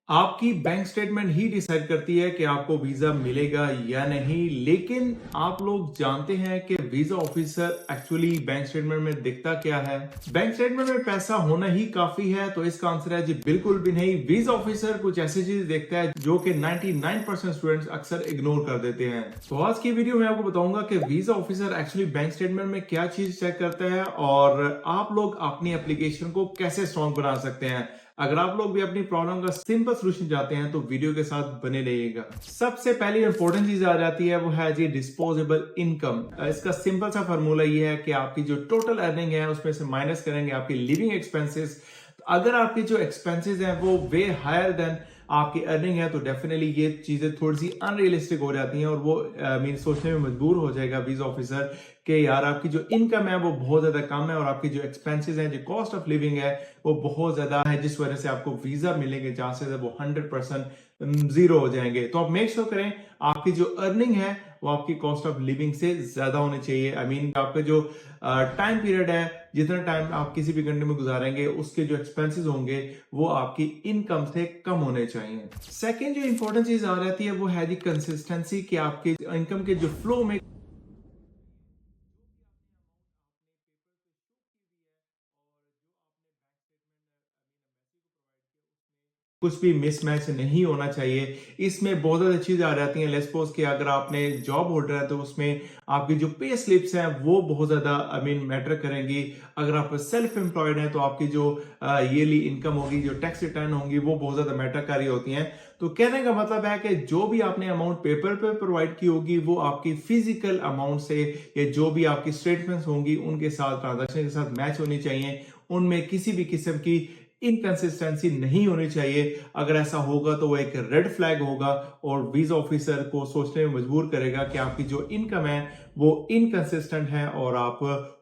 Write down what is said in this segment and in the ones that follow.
आपकी bank statement ही decide करती है कि आपको वीजा मिलेगा या नहीं, लेकिन आप लोग जानते हैं कि visa officer actually bank statement में दिखता क्या है। बैंक स्टेटमेंट में पैसा होना ही काफी है, तो इसका आंसर है जी बिल्कुल भी नहीं। वीजा ऑफिसर कुछ ऐसी चीज देखता है जो कि 99% स्टूडेंट्स अक्सर इग्नोर कर देते हैं। तो आज की वीडियो में आपको बताऊंगा कि visa officer actually bank statement में क्या चीज चेक करता है और आप लोग अपनी एप्लीकेशन को कैसे स्ट्रॉन्ग बना सकते हैं। अगर आप लोग भी अपनी प्रॉब्लम का सिंपल सोल्यूशन चाहते हैं तो वीडियो के साथ बने रहिएगा। सबसे पहली इंपॉर्टेंट चीज आ जाती है वो है जी डिस्पोजेबल इनकम। इसका सिंपल सा फॉर्मूला ये है कि आपकी जो टोटल अर्निंग है उसमें से माइनस करेंगे आपकी लिविंग एक्सपेंसेस। अगर आपकी जो एक्सपेंसेस हैं वो वे हायर देन आपकी अर्निंग है तो डेफिनेटली ये चीजें थोड़ी सी अनरियलिस्टिक हो जाती हैं और वो मीन सोचने में मजबूर हो जाएगा वीजा ऑफिसर कि यार आपकी जो इनकम है वो बहुत ज्यादा कम है और आपकी जो एक्सपेंसेस हैं, जो कॉस्ट ऑफ लिविंग है वो बहुत ज्यादा है, जिस वजह से आपको वीजा मिलने के चांसेस है वो 100% जीरो हो जाएंगे। तो आप मेक श्योर करें आपकी जो अर्निंग है वो आपकी कॉस्ट ऑफ लिविंग से ज्यादा होनी चाहिए। आई मीन आपका जो टाइम पीरियड है, जितना टाइम आप किसी भी कंट्री में गुजारेंगे उसके जो एक्सपेंसेस होंगे वो आपकी इनकम से कम होने चाहिए। सेकेंड जो इंपॉर्टेंट चीज आ जाती है वो है जी कंसिस्टेंसी, कि आपके इनकम के जो फ्लो में कुछ भी मिसमैच नहीं होना चाहिए। इसमें बहुत ज़्यादा चीज़ें आ जाती हैं। लेट्स सपोज कि अगर आपने जॉब होल्डर है तो उसमें आपकी जो पे स्लिप्स हैं वो बहुत ज़्यादा आई मीन मैटर करेंगी। अगर आप सेल्फ एम्प्लॉयड हैं तो आपकी जो ईयरली इनकम होगी, जो टैक्स रिटर्न होंगी वो बहुत ज़्यादा मैटर कर रही होती हैं। तो कहने का मतलब है कि जो भी आपने अमाउंट पेपर पे प्रोवाइड की होगी वो आपकी फिजिकल अमाउंट से या जो भी आपकी स्टेटमेंट्स होंगी उनके साथ, ट्रांजैक्शन के साथ मैच होनी चाहिए। उनमें किसी भी किस्म की इनकंसिस्टेंसी नहीं होनी चाहिए। अगर ऐसा होगा तो वो एक रेड फ्लैग होगा और वीजा ऑफिसर को सोचने में मजबूर करेगा कि आपकी जो इनकम है वो इनकंसिस्टेंट है और आप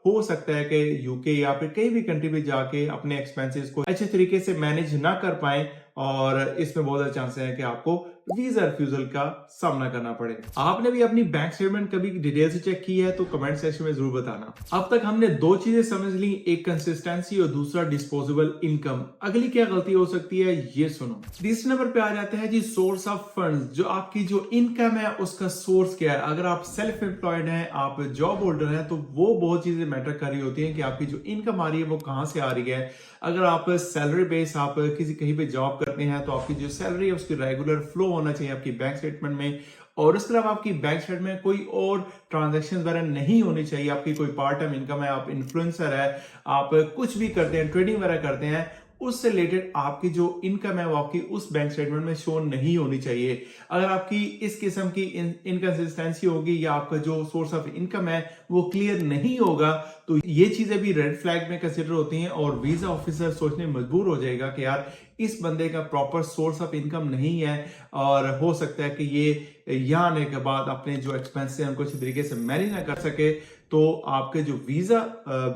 हो सकता है कि यूके या फिर कहीं भी कंट्री में जाके अपने एक्सपेंसेस को अच्छे तरीके से मैनेज ना कर पाए और इसमें बहुत ज्यादा चांसेस है कि आपको वीजा रिफ्यूजल का सामना करना पड़े। आपने भी अपनी बैंक स्टेटमेंट कभी डिटेल से चेक की है तो कमेंट सेक्शन में जरूर बताना। अब तक हमने दो चीजें समझ ली, एक कंसिस्टेंसी और दूसरा डिस्पोजेबल इनकम। अगली क्या गलती हो सकती है ये सुनो। तीसरे नंबर पे आ जाते हैं जी सोर्स ऑफ फंड्स। जो आपकी जो इनकम है उसका सोर्स क्या है। अगर आप सेल्फ एम्प्लॉयड हैं, आप जॉब होल्डर हैं तो वो बहुत चीजें मैटर कर रही होती हैं कि आपकी जो इनकम आ रही है वो कहां से आ रही है। अगर आप सैलरी बेस आप किसी कहीं पे जॉब करते हैं तो आपकी जो सैलरी है उसकी रेगुलर फ्लो होना चाहिए आपकी बैंक स्टेटमेंट में। और उसके अलावा आपकी बैंक स्टेटमेंट में कोई और ट्रांजैक्शन वगैरह नहीं होनी चाहिए। आपकी कोई पार्ट टाइम इनकम है, आप इन्फ्लुएंसर है, आप कुछ भी करते हैं, ट्रेडिंग वगैरह करते हैं, उससे रिलेटेड आपकी जो इनकम है वो आपकी उस बैंक स्टेटमेंट में शो नहीं होनी चाहिए। अगर आपकी इस किस्म की इनकंसिस्टेंसी होगी या आपका जो सोर्स ऑफ इनकम है वो क्लियर नहीं होगा तो ये चीजें भी रेड फ्लैग में कंसिडर होती हैं और वीजा ऑफिसर सोचने में मजबूर हो जाएगा कि यार इस बंदे का प्रॉपर सोर्स ऑफ इनकम नहीं है और हो सकता है कि ये यहाँ आने के बाद अपने जो एक्सपेंस है उनको अच्छी तरीके से मैनेज ना कर सके, तो आपके जो वीजा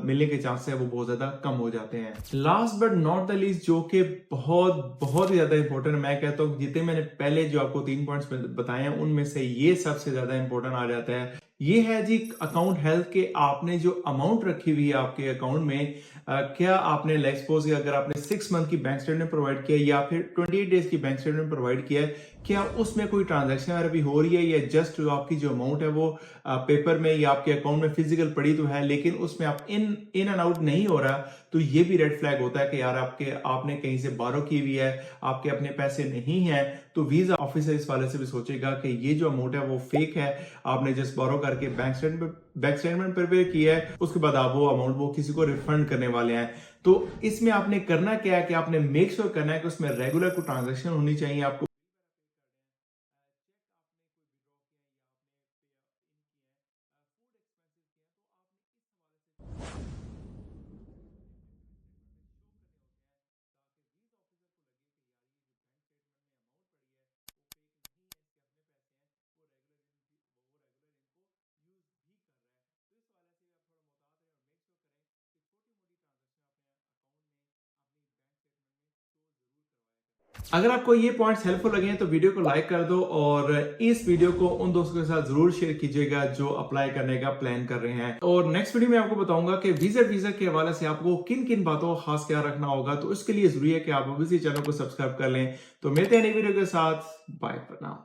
मिलने के चांस है वो बहुत ज्यादा कम हो जाते हैं। Last but not the least, जो कि बहुत बहुत ही ज्यादा इंपॉर्टेंट, मैं कहता हूँ जितने मैंने पहले जो आपको 3 पॉइंट्स बताए हैं उनमें से ये सबसे ज्यादा इंपॉर्टेंट आ जाता है। ये है जी अकाउंट हेल्थ के आपने जो अमाउंट रखी हुई है आपके अकाउंट में, क्या आपने लेट्स सपोज अगर आपने 6 मंथ की बैंक स्टेटमेंट प्रोवाइड किया या फिर 28 डेज की बैंक स्टेटमेंट प्रोवाइड किया है, क्या उसमें कोई ट्रांजैक्शन वगैरह भी हो रही है या जस्ट जो आपकी जो अमाउंट है वो पेपर में या आपके अकाउंट में फिजिकल पड़ी तो है लेकिन उसमें आप इन इन एंड आउट नहीं हो रहा, तो ये भी रेड फ्लैग होता है कि यार आपने कहीं से बारो की हुई है, आपके अपने पैसे नहीं है। तो वीजा ऑफिसर इस वाले से भी सोचेगा कि ये जो अमाउंट है वो फेक है, आपने जस्ट बारो करके बैंक स्टेटमेंट प्रिपेयर किया है, उसके बाद आप वो अमाउंट वो किसी को रिफंड करने वाले हैं। तो इसमें आपने करना क्या है कि आपने मेक श्योर करना है कि उसमें रेगुलर को ट्रांजेक्शन होनी चाहिए। आपको अगर आपको ये पॉइंट्स हेल्पफुल लगे हैं तो वीडियो को लाइक कर दो और इस वीडियो को उन दोस्तों के साथ जरूर शेयर कीजिएगा जो अप्लाई करने का प्लान कर रहे हैं। और नेक्स्ट वीडियो में आपको बताऊंगा कि वीजा के हवाले से आपको किन किन बातों का खास ख्याल रखना होगा, तो इसके लिए जरूरी है कि आप इसी चैनल को सब्सक्राइब कर लें। तो मिलते हैं नई वीडियो के साथ, बाय फॉर नाउ।